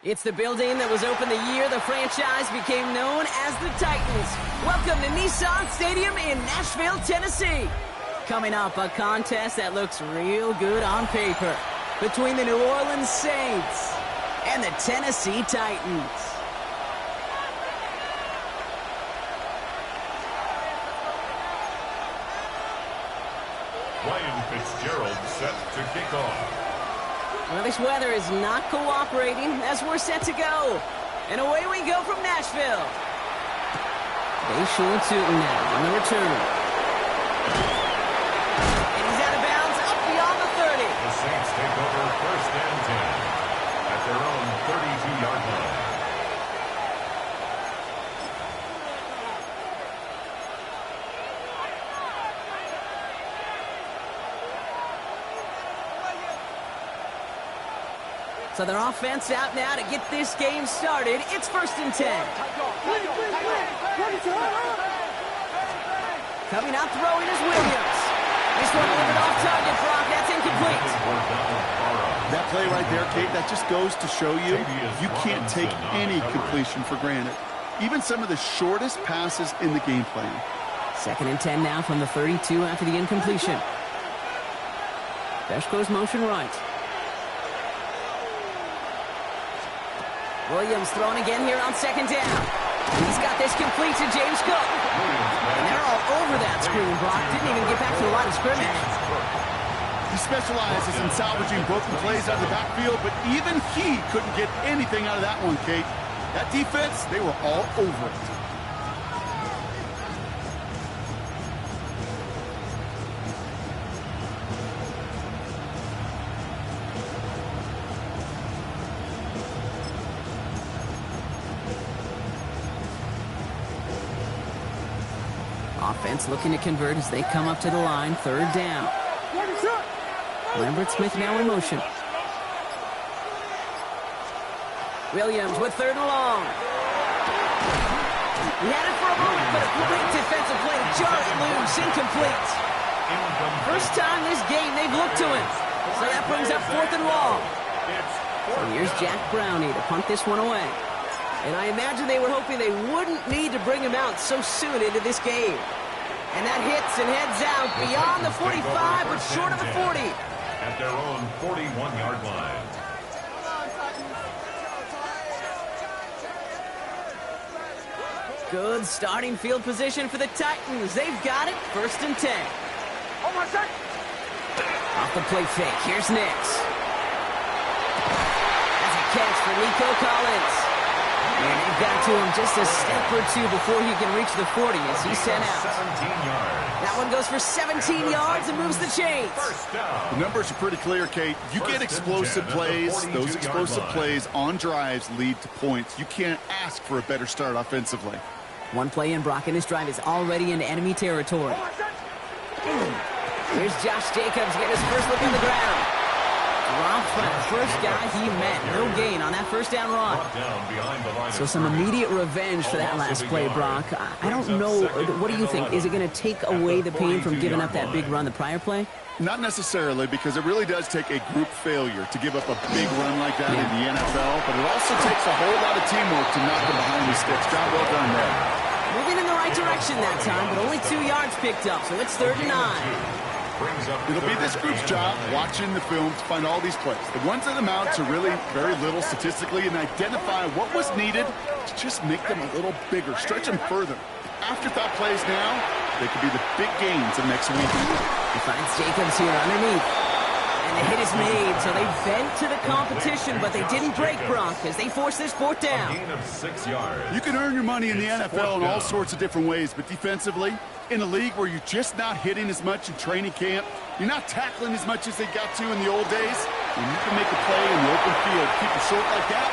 It's the building that was opened the year the franchise became known as the Titans. Welcome to Nissan Stadium in Nashville, Tennessee. Coming up, a contest that looks real good on paper between the New Orleans Saints and the Tennessee Titans. Ryan Fitzgerald set to kick off. Well, this weather is not cooperating as we're set to go. And away we go from Nashville. They sure tootin' now on the return. And he's out of bounds up beyond the 30. The Saints take over 1st and 10 at their own 32-yard line. So their offense out now to get this game started. It's 1st and 10. Coming out throwing is Williams. This one delivered off target, Brock. That's incomplete. That play right there, Kate, that just goes to show you can't take any completion for granted. Even some of the shortest passes in the game plan. 2nd and 10 now from the 32 after the incompletion. Best goes motion right. Williams throwing again here on 2nd down. He's got this complete to James Cook. And they're all over that screen, Brock. Didn't even get back to the line of scrimmage. He specializes in salvaging broken plays out of the backfield, but even he couldn't get anything out of that one, Kate. That defense, they were all over it. Offense looking to convert as they come up to the line. 3rd down. Lambert Smith now in motion. Williams with 3rd and long. He had it for a moment, but a great defensive play. Jarrett loose, incomplete. First time this game they've looked to him. So that brings up 4th and long. So here's Jack Brownie to punt this one away. And I imagine they were hoping they wouldn't need to bring him out so soon into this game. And that hits and heads out beyond the 45, but short of the 40. At their own 41-yard line. Good starting field position for the Titans. They've got it. 1st and 10. Off the play fake. Here's Nix. That's a catch for Nico Collins. And they've got to him just a step or two before he can reach the 40 as he's sent out. 17 yards. That one goes for 17 yards and moves the chains. The numbers are pretty clear, Kate. You get explosive plays. Those explosive plays on drives lead to points. You can't ask for a better start offensively. One play in, Brock, and this drive is already into enemy territory. Here's Josh Jacobs getting his first look on the ground. Dropped by the first guy he met. No gain on that 1st down run. So some immediate revenge for that last play, Brock. I don't know. What do you think? Is it going to take away the pain from giving up that big run the prior play? Not necessarily, because it really does take a group failure to give up a big run like that in the NFL, but it also takes a whole lot of teamwork to knock them behind the sticks. Job well done there. Moving in the right direction that time, but only 2 yards picked up, so it's 3rd and 9. It'll be this group's job watching the film to find all these plays. The ones that amount to really very little statistically and identify what was needed to just make them a little bigger, stretch them further. Afterthought plays now, they could be the big gains of next week. He finds Jacobs here underneath. And the hit is made, so they bent to the competition, but they didn't break, Brock, as they force this 4th down. A gain of 6 yards. You can earn your money in the NFL in all sorts of different ways, but defensively, in a league where you're just not hitting as much in training camp, you're not tackling as much as they got to in the old days, when you can make a play in the open field, keep it short like that,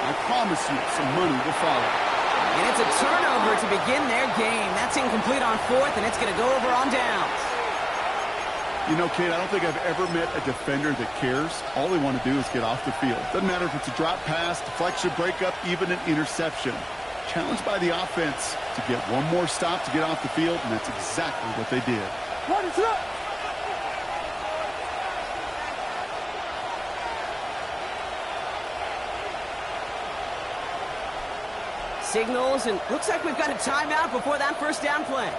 I promise you some money will follow. And it's a turnover to begin their game. That's incomplete on 4th, and it's going to go over on downs. You know, Kate, I don't think I've ever met a defender that cares. All they want to do is get off the field. Doesn't matter if it's a drop pass, deflection, breakup, even an interception. Challenged by the offense to get one more stop to get off the field, and that's exactly what they did. signals, and looks like we've got a timeout before that first down play.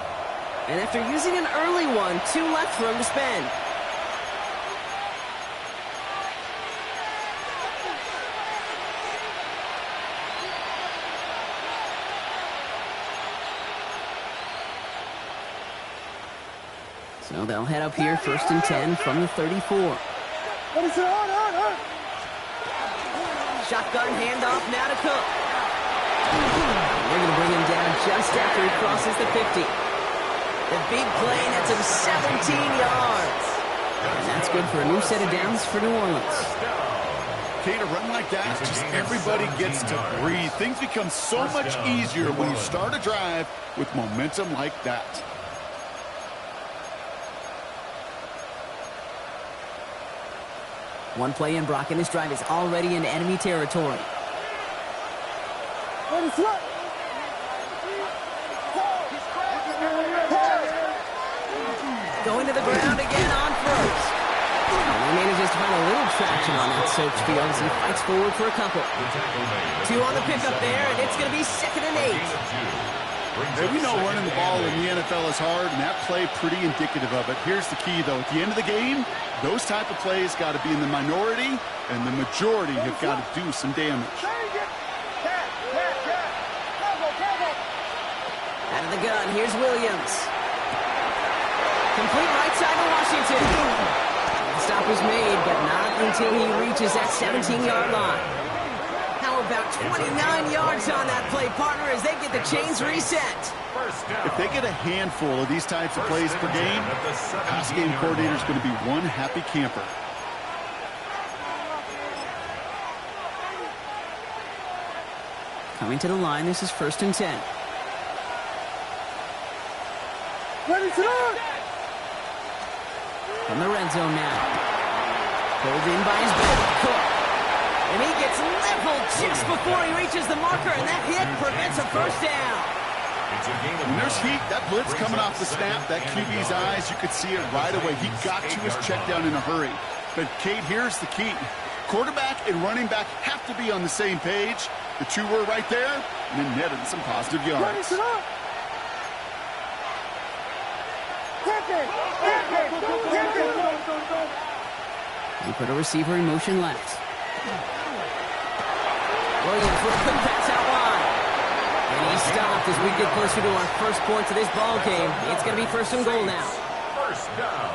And after using an early one, 2 left for him to spend. So they'll head up here, 1st and 10 from the 34. Shotgun handoff now to Cook. They're going to bring him down just after he crosses the 50. The big play nets him 17 yards. And that's good for a new set of downs for New Orleans. Kate, a run like that, just everybody gets to breathe. Things become so much easier when you start a drive with momentum like that. One play in, Brock, and this drive is already in enemy territory. Going to the ground again on first. And he manages to find a little traction on that search field as he fights forward for a couple. 2 on the pickup there, and it's going to be 2nd and 8. Hey, we know running the ball in the NFL is hard, and that play pretty indicative of it. Here's the key, though. At the end of the game, those type of plays got to be in the minority, and the majority have got to do some damage. Out of the gun, here's Williams. Complete right side to Washington. The stop was made, but not until he reaches that 17-yard line. How about 29 yards on that play, partner, as they get the chains reset? If they get a handful of these types of plays per game, pass game coordinator is going to be one happy camper. Coming to the line, this is 1st and 10. From the red zone now. Pulled in by his back, Cook. And he gets leveled just before he reaches the marker, and that hit prevents a first down. When there's heat, that blitz coming off the snap, that QB's eyes, you could see it right away. He got to his check down in a hurry. But, Kate, here's the key. Quarterback and running back have to be on the same page. The 2 were right there, and then netted some positive yards. He put a receiver in motion left. Williams with a quick pass out wide. And he stopped as we get closer to our first point to this ball game. It's going to be 1st and goal now. First down.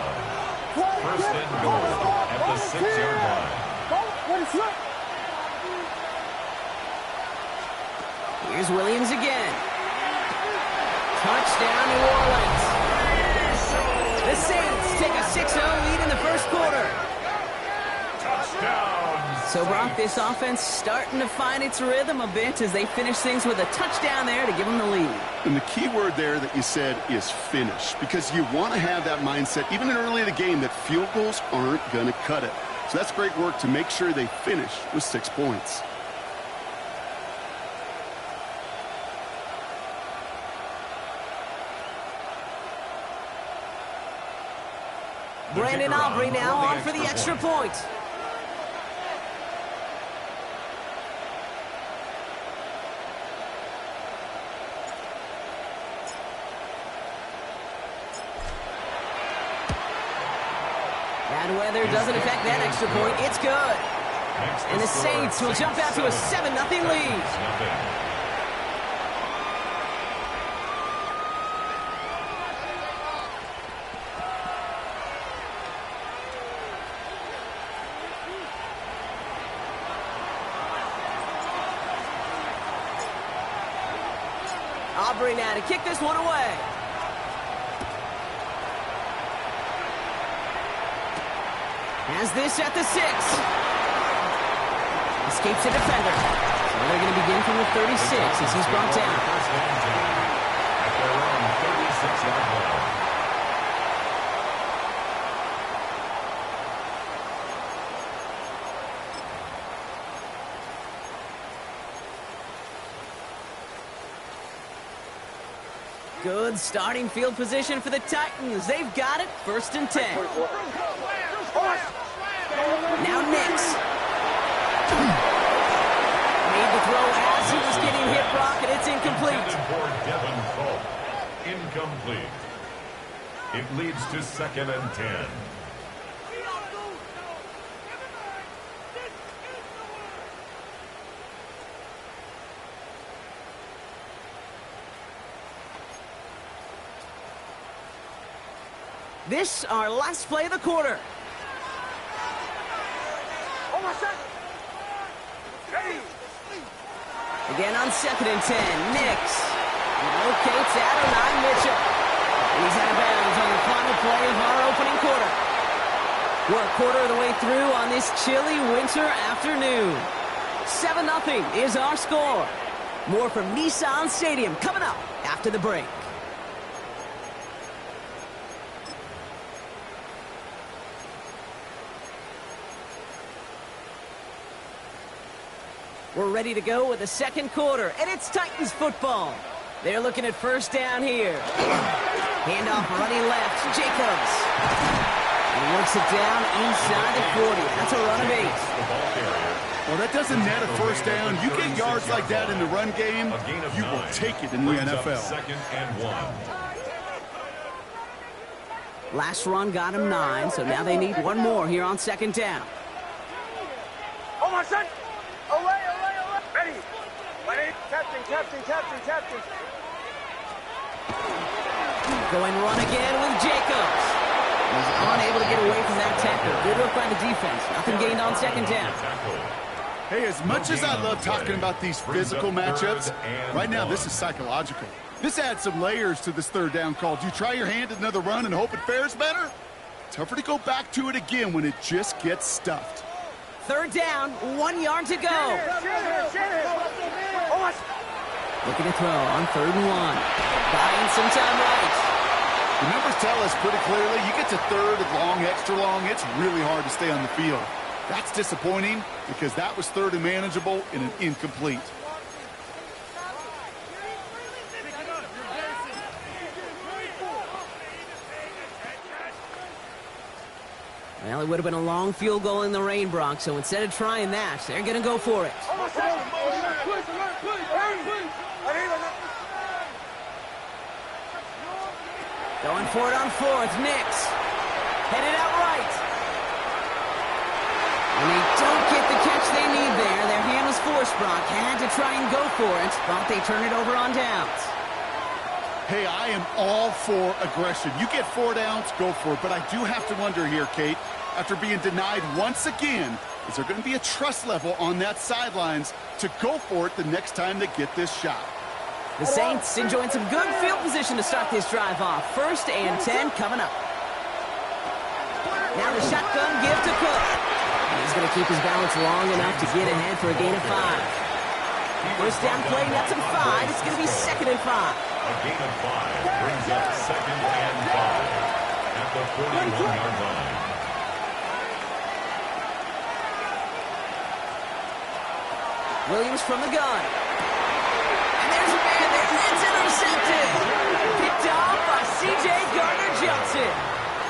1st and goal at the 6-yard line. Here's Williams again. Touchdown, New Orleans. The Saints take a 6-0 lead in the first quarter. So, Brock, this offense starting to find its rhythm a bit as they finish things with a touchdown there to give them the lead. And the key word there that you said is finish, because you want to have that mindset, even in early in the game, that field goals aren't going to cut it. So that's great work to make sure they finish with 6 points. Brandon Aubrey now on for the extra point. Bad weather doesn't affect that extra point. It's good. And the Saints will jump out to a 7-0 lead. Aubrey now to kick this one away. Has this at the 6. Escapes a defender. So they're going to begin from the 36 as he's brought down. First and 10 at their own 36-yard line. Good starting field position for the Titans. They've got it, 1st and 10. Now Nix. Made the throw as he was getting hit Brock, and it's incomplete. Incomplete. It leads to 2nd and 10. This our last play of the quarter. Again on 2nd and 10. Nix. Locates Adonai Mitchell. And he's out of bounds on the final play of our opening quarter. We're a quarter of the way through on this chilly winter afternoon. 7-0 is our score. More from Nissan Stadium coming up after the break. We're ready to go with the second quarter, and it's Titans football. They're looking at first down here. Handoff running left, Jacobs. And he works it down inside the 40. That's a run of 8. Well, that doesn't net a first down. You get yards like that in the run game, you will take it in the NFL. 2nd and 1. Last run got him 9, so now they need one more here on second down. Oh, my son! Away! Ready! Captain! Going run again with Jacobs. He's unable to get away from that tackle. Good work by the defense. Nothing gained on second down. Hey, as much as I love talking about these physical matchups, right now this is psychological. This adds some layers to this third down call. Do you try your hand at another run and hope it fares better? Tougher to go back to it again when it just gets stuffed. Third down, 1 yard to go. Looking to throw on 3rd and 1. Buying some time right. The numbers tell us pretty clearly, you get to 3rd and long, extra long, it's really hard to stay on the field. That's disappointing because that was 3rd and manageable and an incomplete. Well, it would have been a long field goal in the rain, Brock, so instead of trying that, they're going to go for it. Going for it on 4th, Nix. Headed out right. And they don't get the catch they need there. Their hand was forced, Brock. Had to try and go for it, but they turn it over on downs. Hey, I am all for aggression. You get 4 downs, go for it. But I do have to wonder here, Kate, after being denied once again, is there going to be a trust level on that sidelines to go for it the next time they get this shot? The Saints enjoying some good field position to start this drive off. 1st and 10 coming up. Now the shotgun give to Cook. He's going to keep his balance long enough to get ahead for a gain of 5. First down play, that's him 5. It's going to be 2nd and 5. A gain of 5 brings up 2nd and 5 at the 41-yard line. Williams from the gun. And there's a man there. It's intercepted. Picked off by C.J. Gardner-Johnson.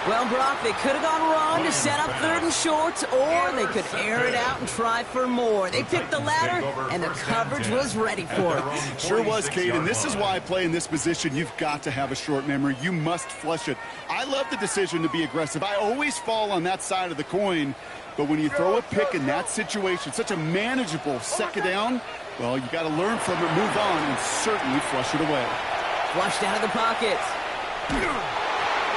Well, Brock, they could have gone run to set up 3rd and short, or they could air it out and try for more. They picked the latter, and the coverage was ready for it. Sure was, Kate, and this is why I play in this position. You've got to have a short memory. You must flush it. I love the decision to be aggressive. I always fall on that side of the coin, but when you throw a pick in that situation, such a manageable 2nd down, well, you got to learn from it, move on, and certainly flush it away. Flushed out of the pocket.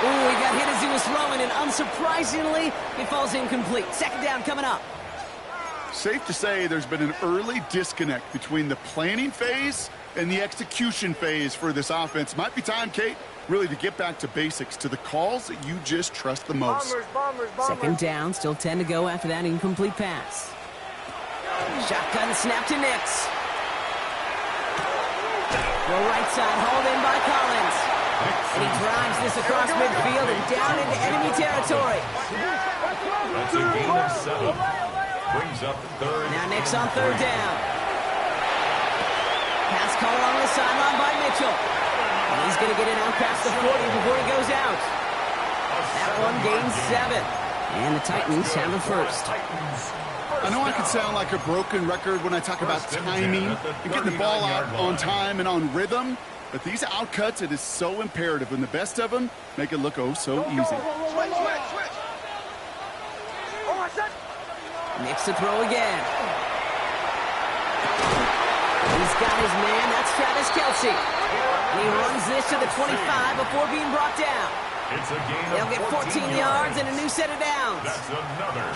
Ooh, he got hit as he was throwing, and unsurprisingly, it falls incomplete. 2nd down coming up. Safe to say there's been an early disconnect between the planning phase and the execution phase for this offense. Might be time, Kate, really to get back to basics, to the calls that you just trust the most. Bombers. 2nd down, still 10 to go after that incomplete pass. Shotgun snap to Nix. The right side hauled in by Collins. And he drives this across midfield and down into enemy territory. That's a gain of 7. Brings up 3rd. Now Nix on 3rd down. Pass call along the sideline by Mitchell. And he's going to get it out past the 40 before he goes out. That one gains 7. And the Titans have a first. I know I can sound like a broken record when I talk about timing and getting the ball out on time and on rhythm, but these outcuts, it is so imperative, and the best of them make it look oh so easy. Switch. Oh, my son. Makes the throw again. He's got his man. That's Travis Kelce. And he runs this to the 25 before being brought down. They'll get 14 yards and a new set of downs.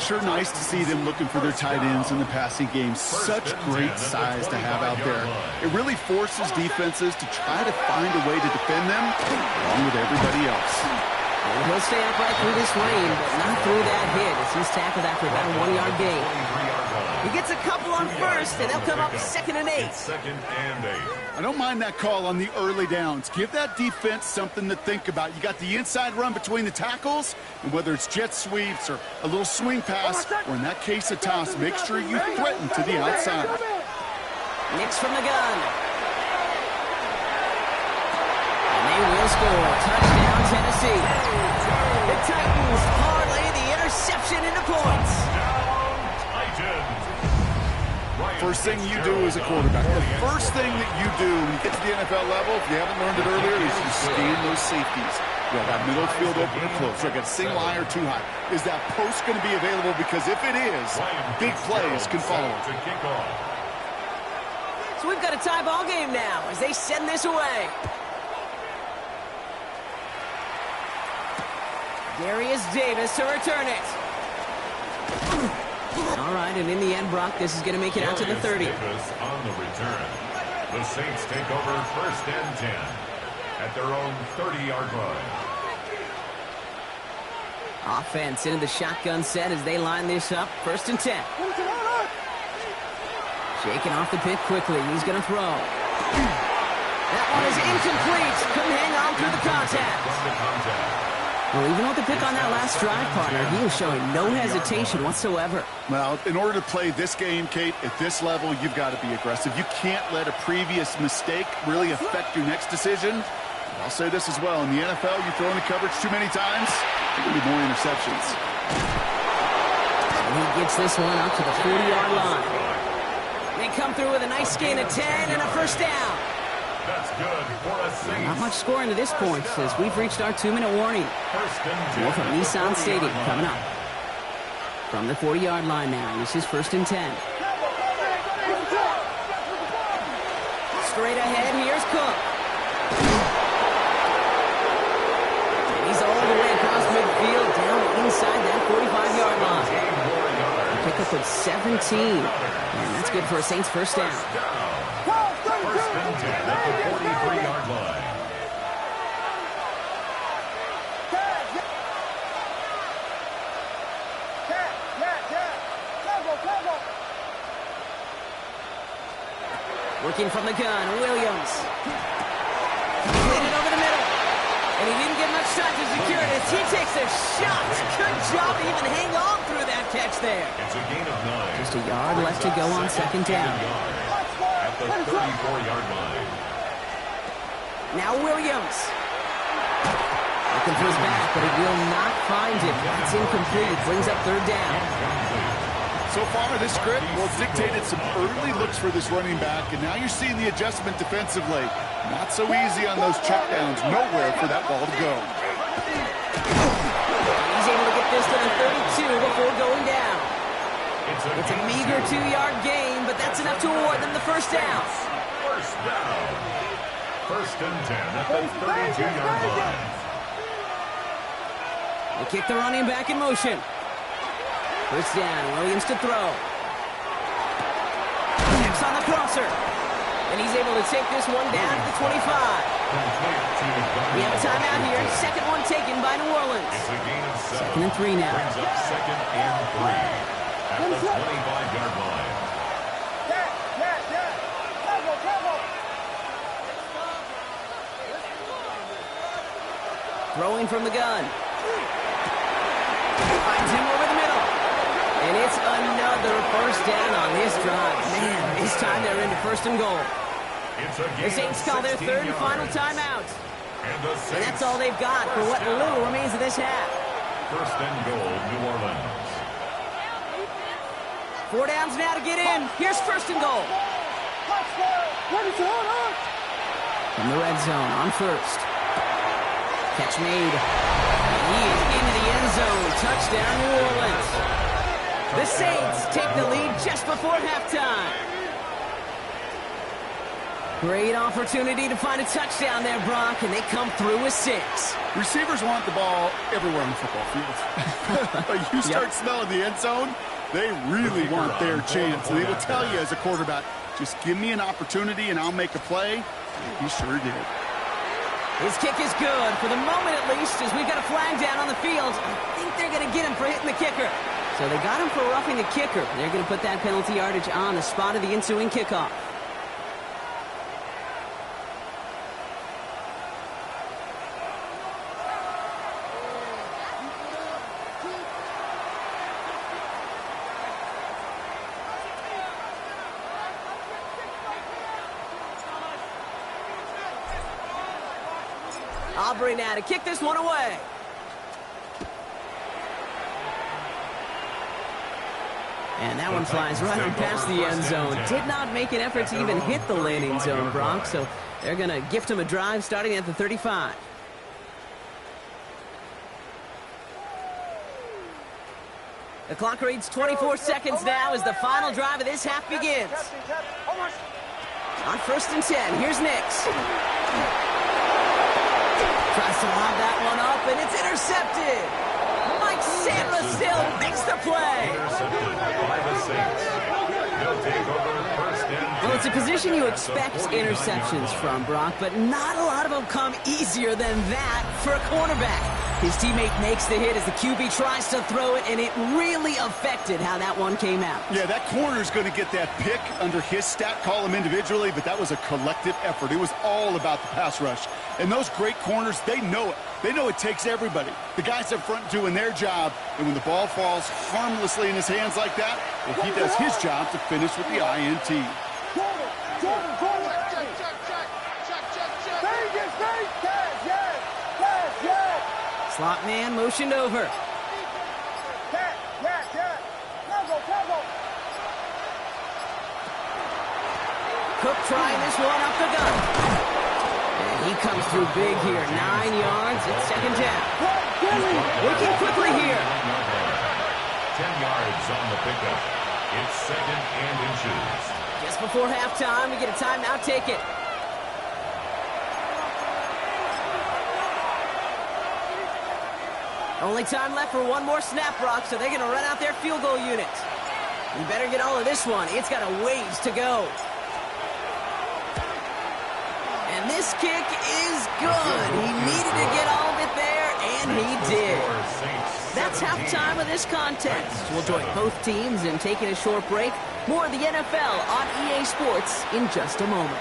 Sure nice to see them looking for their tight ends in the passing game. Such great size to have out there. It really forces defenses to try to find a way to defend them along with everybody else. And he'll stay upright through this rain, but not through that hit as he's tackled after about a 1-yard gain. He gets a couple on first, and they'll come up 2nd and 8. I don't mind that call on the early downs. Give that defense something to think about. You got the inside run between the tackles, and whether it's jet sweeps or a little swing pass, or in that case a toss, make sure you threaten to the outside. Nix from the gun. And they will score. Touchdown, Tennessee. The Titans parlay the interception into points. First thing you do as a quarterback, the first thing that you do when you get to the NFL level, if you haven't learned it earlier, is you scan those safeties. You got that middle field open or close. So I got a single eye or too high. Is that post going to be available? Because if it is, big plays can follow. So we've got a tie ball game now as they send this away. Darius Davis to return it. All right, and in the end, Brock, this is going to make it out to the 30. Davis on the return. The Saints take over 1st and 10 at their own 30-yard line. Offense into the shotgun set as they line this up. 1st and 10. Shaking off the pick quickly. He's going to throw. That one is incomplete. Couldn't hang on through the contact. Well, even with the pick on that last drive, partner, he was showing no hesitation whatsoever. Well, in order to play this game, Kate, at this level, you've got to be aggressive. You can't let a previous mistake really affect your next decision. I'll say this as well. In the NFL, you throw in the coverage too many times, there'll be more interceptions. And he gets this one up to the 40-yard line. They come through with a nice gain of 10 and a 1st down. That's good for a Saints. Not much scoring to this point as we've reached our 2-minute warning. More from Nissan Stadium coming up. From the 40-yard line now, this is 1st and 10. Straight ahead, here's Cook. And he's all the way across midfield, down inside that 45-yard line. Pick up of 17. And that's good for a Saints 1st down. 1st and 10 at the 43-yard line. Working from the gun, Williams. Clean it over the middle. And he didn't get much time to secure it as he takes a shot. Good job to even hang on through that catch there. It's a gain of 9. Just a yard left to go on 2nd down. At the 34-yard line. Now Williams. Looking for his back, but it will not find him. That's incomplete. It brings up 3rd down. So far, this script will dictated some early looks for this running back, and now you're seeing the adjustment defensively. Not so easy on those checkdowns. Nowhere for that ball to go. He's able to get this to the 32 before going down. It's a meager 2-yard gain, but that's enough to award them the 1st down. 1st down. 1st and 10 at the 32-yard line. They kick the running back in motion. 1st down, Williams to throw. Next on the crosser. And he's able to take this one down to the 25. We have a timeout here. 2nd one taken by New Orleans. It's a gain of 7. 2nd and 3 now. Brings up 2nd and 3 at the 25-yard line. Throwing from the gun. Finds him over the middle. And it's another 1st down on this drive. Man, this time they're into 1st and goal. The Saints call their 3rd and final timeout. And that's all they've got for what little remains of this half. 1st and goal, New Orleans. 4 downs now to get in. Here's first and goal. From the red zone on first. Catch made. And he is into the end zone. Touchdown, New Orleans. The Saints take the lead just before halftime. Great opportunity to find a touchdown there, Brock, and they come through with 6. Receivers want the ball everywhere on the football field. But you start smelling the end zone, they really want their chance. And they will tell you as a quarterback, just give me an opportunity and I'll make a play. And he sure did. His kick is good, for the moment at least, as we've got a flag down on the field. I think they're going to get him for hitting the kicker. So they got him for roughing the kicker. They're going to put that penalty yardage on the spot of the ensuing kickoff. Aubrey now to kick this one away. And that one flies right on past the end zone. Did not make an effort to even hit the landing zone, Brock. So they're going to gift him a drive starting at the 35. The clock reads 24 seconds now as the final drive of this half begins. On first and 10, here's Nix. Tries to lob that one up, and it's intercepted. Mike Sanderson makes the play. Intercepted by the Saints. They'll take over first and 10. Well, it's a position you expect interceptions from, Brock, but not a lot of them come easier than that for a cornerback. His teammate makes the hit as the QB tries to throw it, and it really affected how that one came out. Yeah, that corner's going to get that pick under his stat column individually, but that was a collective effort. It was all about the pass rush. And those great corners, they know it. They know it takes everybody. The guys up front doing their job, and when the ball falls harmlessly in his hands like that, well, he does his job to finish with the INT. Slot man motioned over. Cook trying this one up the gut. And he comes through big here. 9 yards. It's second down. Working quickly here. 10 yards on the pickup. It's second and inches. Just before halftime, we get a timeout. Take it. Only time left for one more snap, Brock, so they're going to run out their field goal unit. You better get all of this one. It's got a ways to go. And this kick is good. He needed to get all of it there, and he did. That's halftime of this contest. We'll join both teams in taking a short break. More of the NFL on EA Sports in just a moment.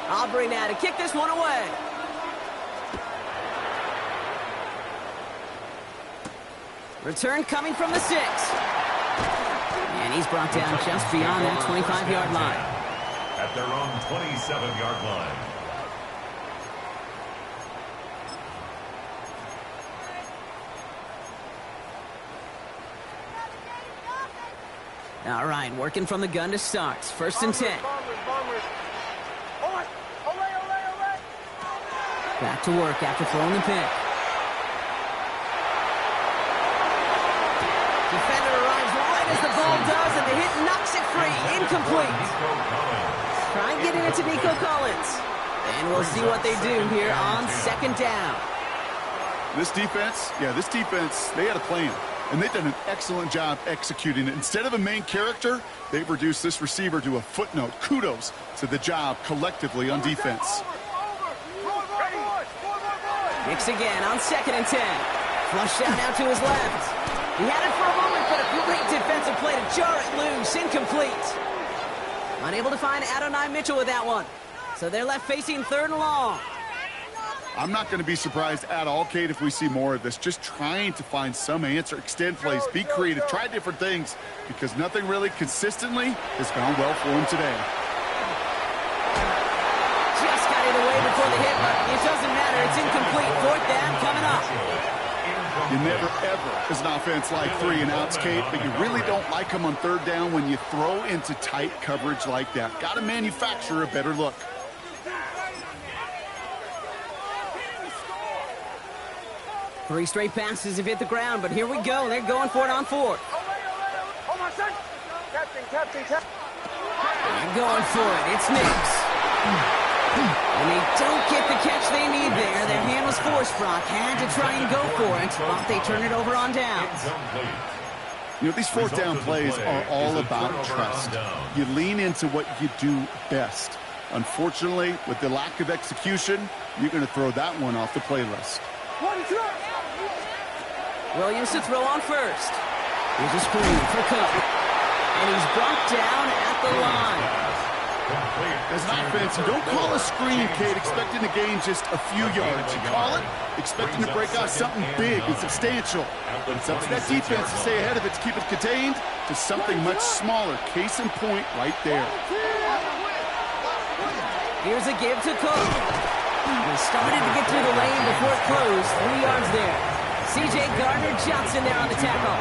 Aubrey now to kick this one away. Return coming from the 6. And he's brought down just beyond that 25-yard line. At their own 27-yard line. All right, working from the gun to start. First and 10. Back to work after throwing the pick. Defender arrives right as the ball does, and the hit knocks it free. Incomplete. Try and get it into Nico Collins. And we'll see what they do here on second down. This defense, they had a plan. And they've done an excellent job executing it. Instead of a main character, they've reduced this receiver to a footnote. Kudos to the job collectively on defense. Nix again on second and 10. Flushed out now to his left. He had it for a moment, but a great defensive play to jar it loose. Incomplete. Unable to find Adonai Mitchell with that one. So they're left facing third and long. I'm not going to be surprised at all, Kate, if we see more of this. Just trying to find some answer, extend plays, be creative, try different things, because nothing really consistently has gone well for him today. Just got it away before the hit, but it doesn't matter. It's incomplete. Fourth down coming up. You never, ever, as an offense, like 3 and outs, Kate, but you really don't like them on third down when you throw into tight coverage like that. Got to manufacture a better look. Three straight passes have hit the ground, but here we go. They're going for it on fourth. Oh, my son. Captain. They're going for it. It's Nix. And they don't get the catch they need there. Their hand was forced, Brock. Had to try and go for it, but they turn it over on downs. You know, these fourth down plays are all about trust. You lean into what you do best. Unfortunately, with the lack of execution, you're going to throw that one off the playlist. Williams to throw on first. Here's a screen for Cook. And he's brought down at the line. As an offense, you don't call a screen, Kate, expecting to gain just a few yards. You call it expecting to break out something big and substantial. But it's up to that defense to stay ahead of it, to keep it contained to something much smaller. Case in point right there. Here's a give to Cook. He started to get through the lane before it closed. 3 yards there. C.J. Gardner-Johnson there on the tackle.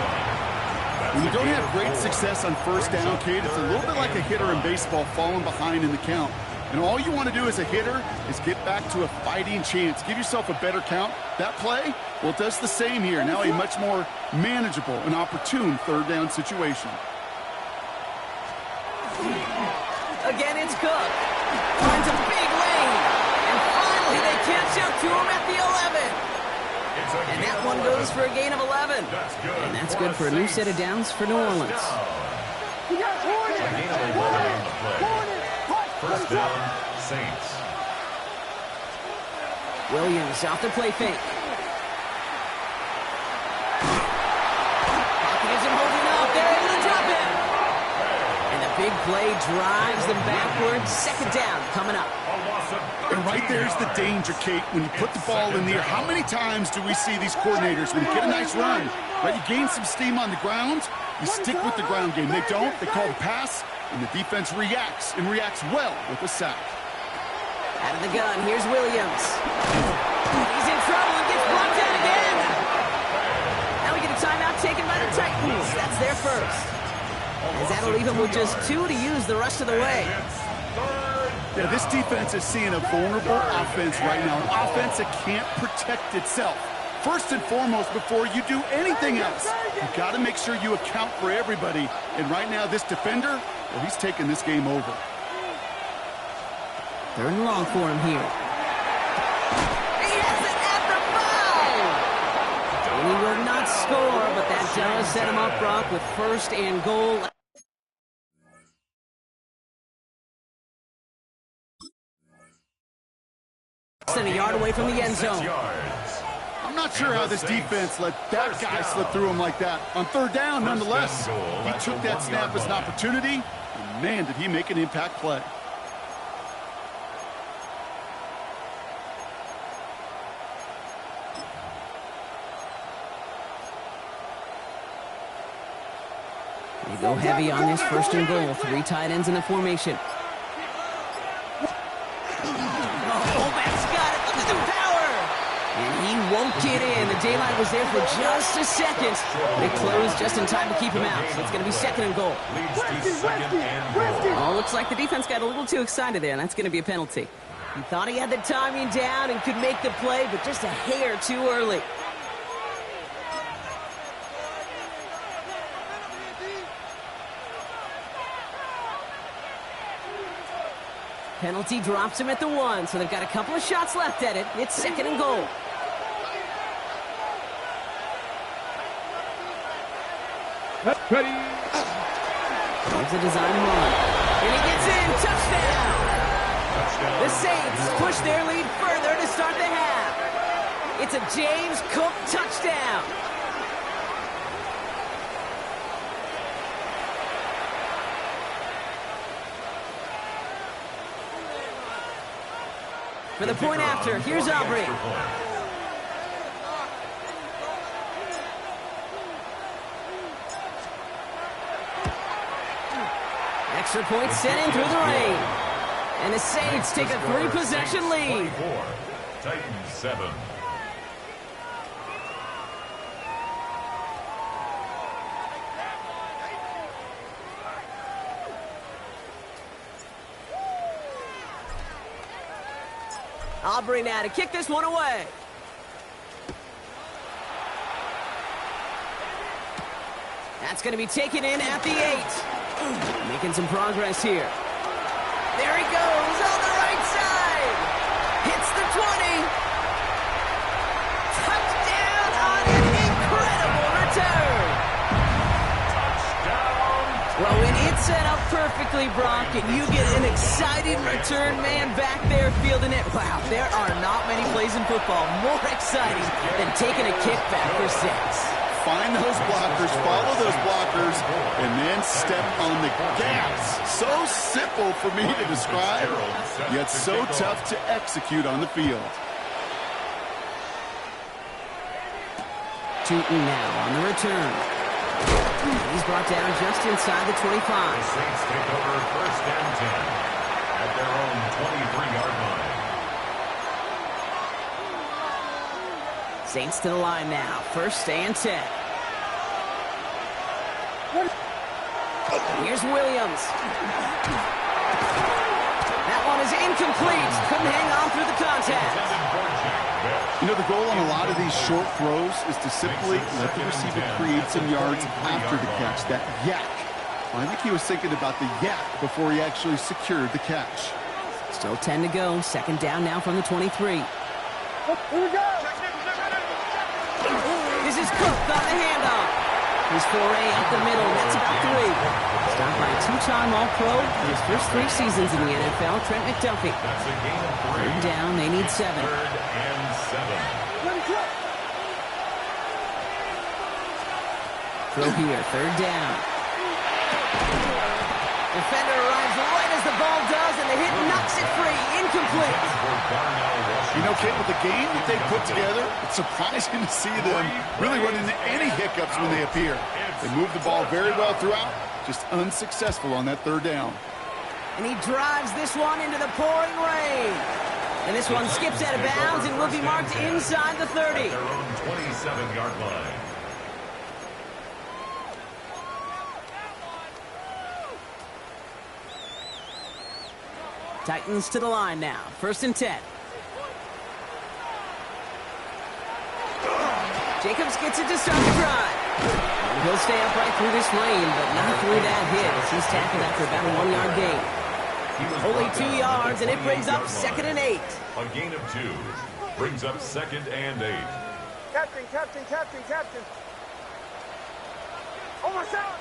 When you don't have great success on first down, Kate, it's a little bit like a hitter in baseball falling behind in the count. And all you want to do as a hitter is get back to a fighting chance. Give yourself a better count. That play, well, it does the same here. Now a much more manageable and opportune third down situation. Again, it's Cook. Finds a big lane. And finally they catch up to him at the 11. And that one goes for a gain of 11. And that's good for a new set of downs for New Orleans. First down, Saints. Williams off the play fake. Pocket isn't holding up. They're able to drop it. And the big play drives them backwards. Second down coming up. And right there's the danger, Kate, when you put the ball in the air. How many times do we see these coordinators, when you get a nice run, right, you gain some steam on the ground, you stick with the ground game. They don't, they call the pass, and the defense reacts, and reacts well with a sack. Out of the gun, here's Williams. He's in trouble and gets blocked out again. Now we get a timeout taken by the Titans. That's their first. As that'll leave them with just 2 to use the rest of the way. Yeah, this defense is seeing a vulnerable offense right now, an offense that can't protect itself. First and foremost, before you do anything else, you've got to make sure you account for everybody. And right now, this defender, well, he's taking this game over. Third and long for him here. He has it at the 5! And he will not score, but that does set him up, Brock, with first and goal. And a yard away from the end zone. I'm not sure how this defense let that guy slip through him like that. On third down, nonetheless, he took that snap as an opportunity, and man, did he make an impact play. They go heavy on this first and goal. 3 tight ends in the formation. He won't get in. The daylight was there for just a second. They closed just in time to keep him out. So it's going to be second and goal. Oh, looks like the defense got a little too excited there, and that's going to be a penalty. He thought he had the timing down and could make the play, but just a hair too early. Penalty drops him at the 1, so they've got a couple of shots left at it. It's second and goal. Ready. There's a design run. And he gets in. Touchdown. The Saints push their lead further to start the half. It's a James Cook touchdown. For the point after, here's Aubrey. Extra point sent in through the rain. And the Saints take a 3-possession lead. Titans 7. Aubrey now to kick this one away. That's going to be taken in at the 8. Making some progress here. There he goes on the right side. Hits the 20. Touchdown on an incredible return. Touchdown. Well, when it's set up perfectly, Brock, and you get an exciting return man back there fielding it, wow, there are not many plays in football more exciting than taking a kickback for 6. Find those blockers, follow those blockers, and then step on the gas. So simple for me to describe, yet so tough to execute on the field. Tootin now on the return. He's brought down just inside the 25. The Saints take over 1st and 10 at their own 23-yard line. Saints to the line now. 1st and 10. Here's Williams. That one is incomplete. Couldn't hang on through the contact. You know, the goal on a lot of these short throws is to simply let the receiver create some yards after the catch, that yak. Well, I think he was thinking about the yak before he actually secured the catch. Still 10 to go. 2nd down now from the 23. Here we go. This is Cook on the handoff. His foray up the middle. That's about 3. Stopped by a 2-time All-Pro in his first 3 seasons in the NFL, Trent McDuffie. That's a gain of 3. 3rd down, they need 7. 3rd and 7. Throw here, 3rd down. Defender arrives right as the ball does, and the hit knocks it free. Incomplete. You know, Kate, with the game that they put together, it's surprising to see them really run into any hiccups when they appear. They move the ball very well throughout, just unsuccessful on that 3rd down. And he drives this one into the pouring rain. And this one skips out of bounds and will be marked inside the 30. At their own 27-yard line. Titans to the line now. 1st and 10. Jacobs gets it to start the drive. And he'll stay upright through this rain, but not through that hit as he's tackled after about a 1-yard gain. Only 2 yards, and it brings up 2nd and 8. A gain of 2 brings up 2nd and 8. Captain. Almost out.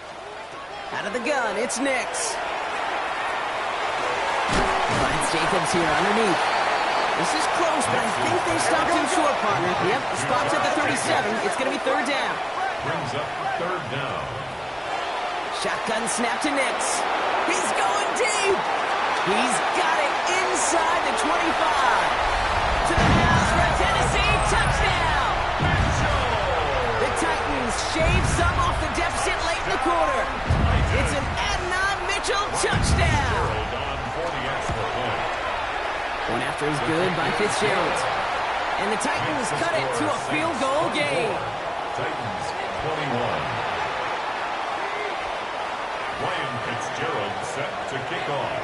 Out of the gun, it's Nix. Finds Jacobs here underneath. This is close, but I think they stopped him short, partner. Yep, the spot's at the 37. It's going to be 3rd down. Brings up 3rd down. Shotgun snap to Nix. He's going deep. He's got it inside the 25. To the house for a Tennessee touchdown. The Titans shave some off the deficit late in the quarter. It's an Adnan Mitchell touchdown. One after is good by Fitzgerald. And the Titans cut it to a field goal game. Titans 21. Ryan Fitzgerald set to kick off.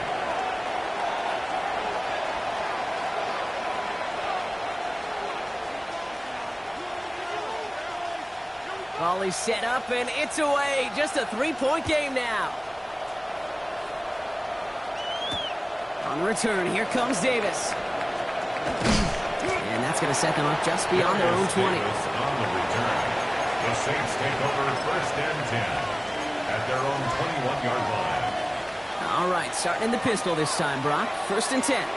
Volley set up and it's away. Just a 3-point game now. On return, here comes Davis. And that's going to set them up just beyond their own 20. On the return, the Saints take over 1st and 10 at their own 21-yard line. All right, starting in the pistol this time, Brock. 1st and 10.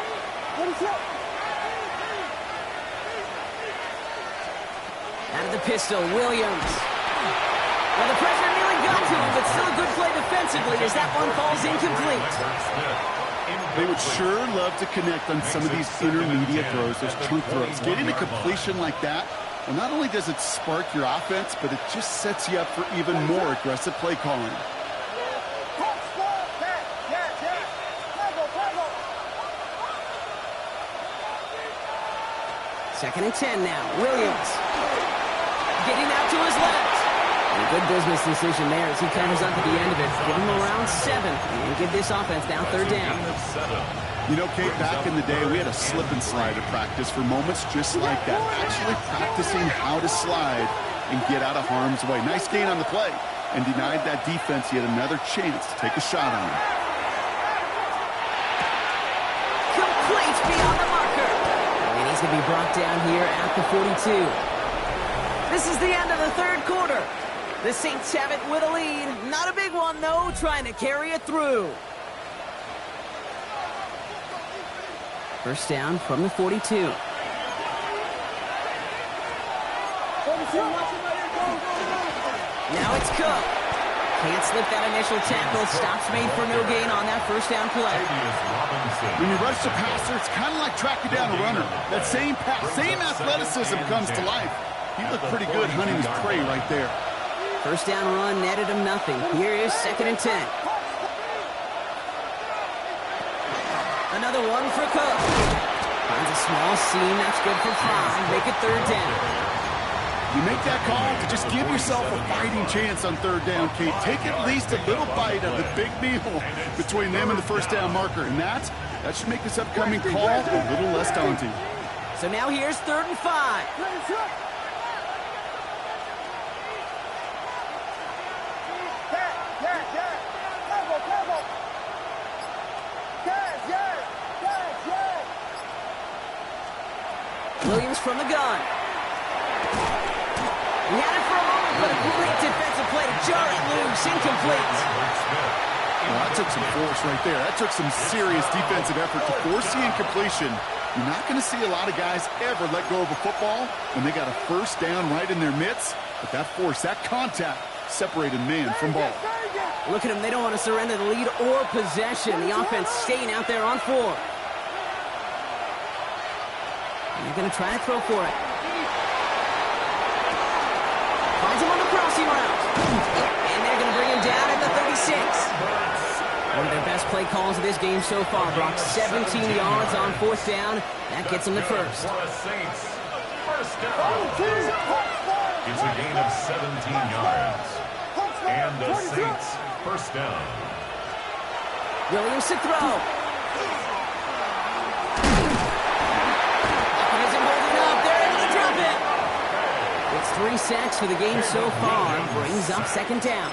Out of the pistol, Williams. Well, the pressure nearly got to him, but still a good play defensively as that one falls incomplete. They would sure love to connect on some of these intermediate throws, those chunk throws. Getting a completion like that, well, not only does it spark your offense, but it just sets you up for even more aggressive play calling. Second and 10 now. Williams getting out to his left. And a good business decision there as he comes up at the end of it. Give him around 7 and give this offense down third down. You know, Kate, back in the day, we had a slip and slide at practice for moments just like that. Actually practicing how to slide and get out of harm's way. Nice gain on the play and denied that defense yet another chance to take a shot on him. Complete beyond the marker. And he's going to be brought down here at the 42. This is the end of the third quarter. The Saints have it with a lead. Not a big one, though, trying to carry it through. First down from the 42. Now it's Cook. Can't slip that initial tackle. Stops made for no gain on that first down play. When you rush the passer, it's kind of like tracking down a runner. That same pass, same athleticism comes to life. He looked pretty good hunting his prey right there. First down run netted him nothing. Here is second and 10. Another one for Cook. Finds a small seam. That's good for 5. Make it third down. You make that call to just give yourself a fighting chance on third down, Kate. Take at least a little bite of the big meal between them and the first down marker. And that should make this upcoming call a little less daunting. So now here's third and 5. Williams from the gun. He had it for a moment, but a great defensive play to jar it loose. Incomplete. Well, that took some force right there. That took some serious defensive effort to force the incompletion. You're not going to see a lot of guys ever let go of a football when they got a first down right in their midst. But that force, that contact, separated man from ball. Look at them. They don't want to surrender the lead or possession. The offense staying out there on 4. They're going to try to throw for it. Finds him on the crossing route. And they're going to bring him down at the 36. One of their best play calls of this game so far, Brock. 17 yards on fourth down. That gets them the first. First down. It's a gain of 17 yards. And the Saints first down. Williams to throw. It's 3 sacks for the game so far. Brings up second down.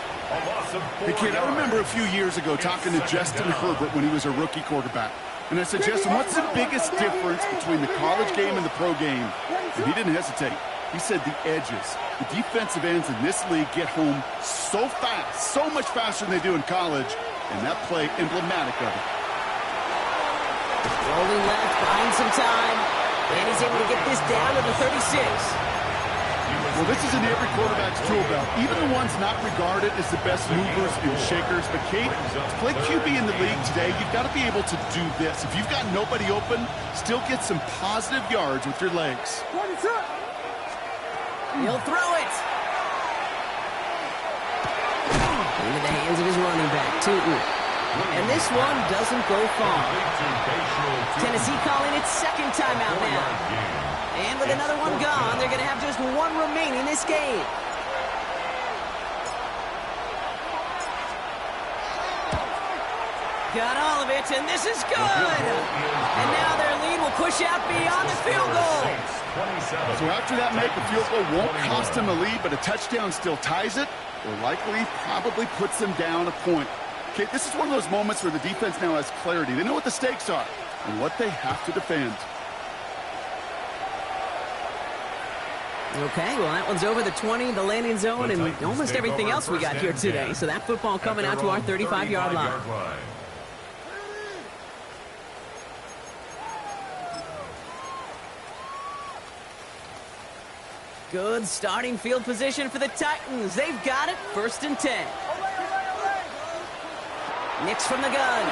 Hey, kid, I remember a few years ago talking to Justin Herbert when he was a rookie quarterback. And I said, Justin, what's the biggest difference between the college game and the pro game? And he didn't hesitate. He said the edges. The defensive ends in this league get home so fast, so much faster than they do in college. And that play emblematic of it. Rolling left, buying some time. And he's able to get this down to the 36. Well, this is in every quarterback's tool belt, even the ones not regarded as the best movers and shakers. But, Kate, to play QB in the league today, you've got to be able to do this. If you've got nobody open, still get some positive yards with your legs. He'll throw it. Into the hands of his running back, Tootin. And this one doesn't go far. Tennessee calling its second timeout now. And with another one gone, they're going to have just one remaining this game. Got all of it, and this is good. And now their lead will push out beyond the field goal. So after that make, a field goal won't cost them a lead, but a touchdown still ties it, or likely probably puts them down a point. Okay, this is one of those moments where the defense now has clarity. They know what the stakes are and what they have to defend. Okay, well, that one's over the 20, the landing zone, and almost everything else we got here today. So that football coming out to our 35-yard line. Good starting field position for the Titans. They've got it, first and 10. Nix from the gun.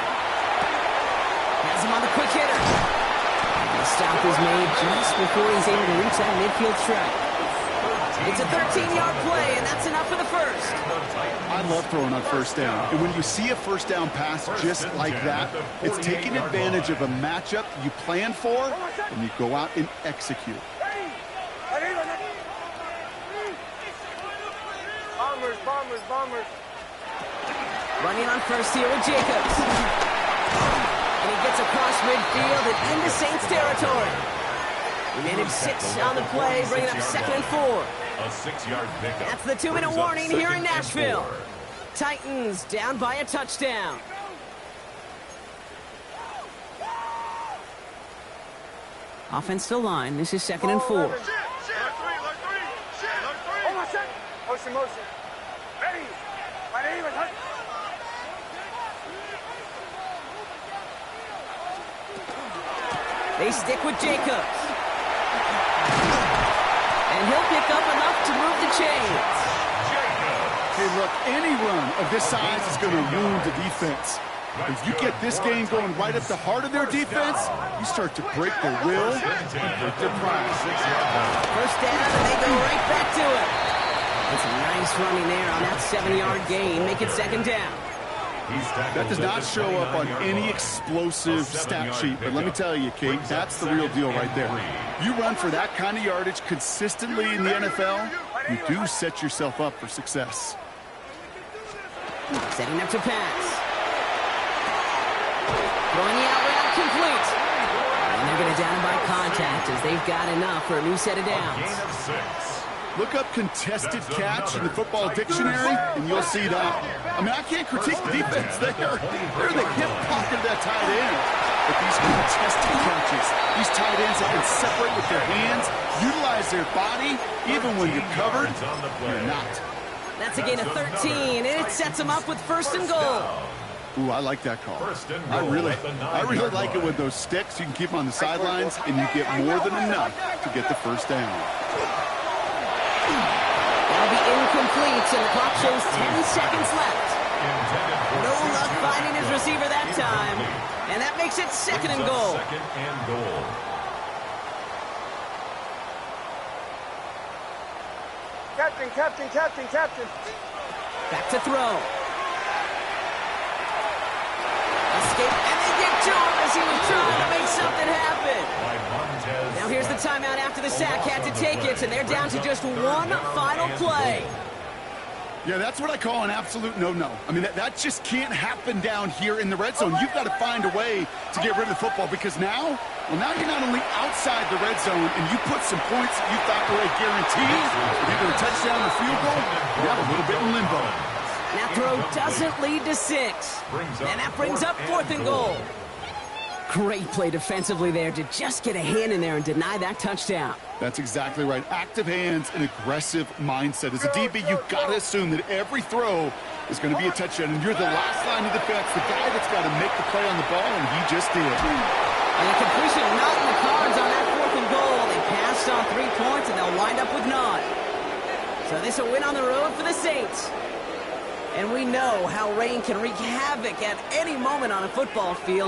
Has him on the quick hitter. And the stop is made just before he's able to reach that midfield strike. It's a 13-yard play, and that's enough for the first. I love throwing on first down. And when you see a first down pass just like that, it's taking advantage of a matchup you plan for, and you go out and execute. Bombers. Running on first here with Jacobs. And he gets across midfield and into Saints territory. We managed 6 on the play, bringing up 2nd and 4. A 6-yard pickup. That's the 2-minute warning here in Nashville. Titans down by a touchdown. Offensive line, this is 2nd and 4. Motion. Ready. My name is Hunt. They stick with Jacobs. And he'll pick up enough to move the chains. Hey, look, any run of this size is going to wound the defense. If you get this game going right at the heart of their defense, you start to break their will and break their pride. First down, and they go right back to it. It's a nice running there on that 7-yard gain. Make it 2nd down. That does not show up on any explosive stat sheet, but let me tell you, Kate, that's the real deal right there. You run for that kind of yardage consistently in the NFL, you do set yourself up for success. Setting up to pass. Throwing the out route complete. And they're going to down him by contact as they've got enough for a new set of downs. Gain of 6. Look up contested catch in the football dictionary, and you'll see that. I mean, I can't critique the defense. They're in the hip pocket of that tight end. But these contested catches, these tight ends that can separate with their hands, utilize their body, even when you're covered, you're not. That's a gain of 13, and it sets them up with 1st and goal. Ooh, I like that call. I really like it with those sticks. You can keep them on the sidelines, and you get more than enough to get the first down. That'll be incomplete, and the clock shows 10 seconds left. No luck finding his receiver that time, and that makes it 2nd and goal. 2nd and goal. Captain. Back to throw. Escape, and they get to him as he was trying to make something happen. Now here's the timeout after the sack. Had to take it, and they're down to just one final play. Yeah, that's what I call an absolute no-no. I mean, that just can't happen down here in the red zone. You've got to find a way to get rid of the football because now you're not only outside the red zone and you put some points that you thought were a guarantee, either a touchdown or field goal, you have a little bit in limbo. That throw doesn't lead to 6. And that brings up 4th and goal. Great play defensively there to just get a hand in there and deny that touchdown. That's exactly right. Active hands and aggressive mindset. As a DB, you've got to assume that every throw is going to be a touchdown, and you're the last line of defense, the guy that's got to make the play on the ball, and he just did. And a completion not in the cards on that 4th and goal. They passed on 3 points, and they'll wind up with none. So this a win on the road for the Saints. And we know how rain can wreak havoc at any moment on a football field.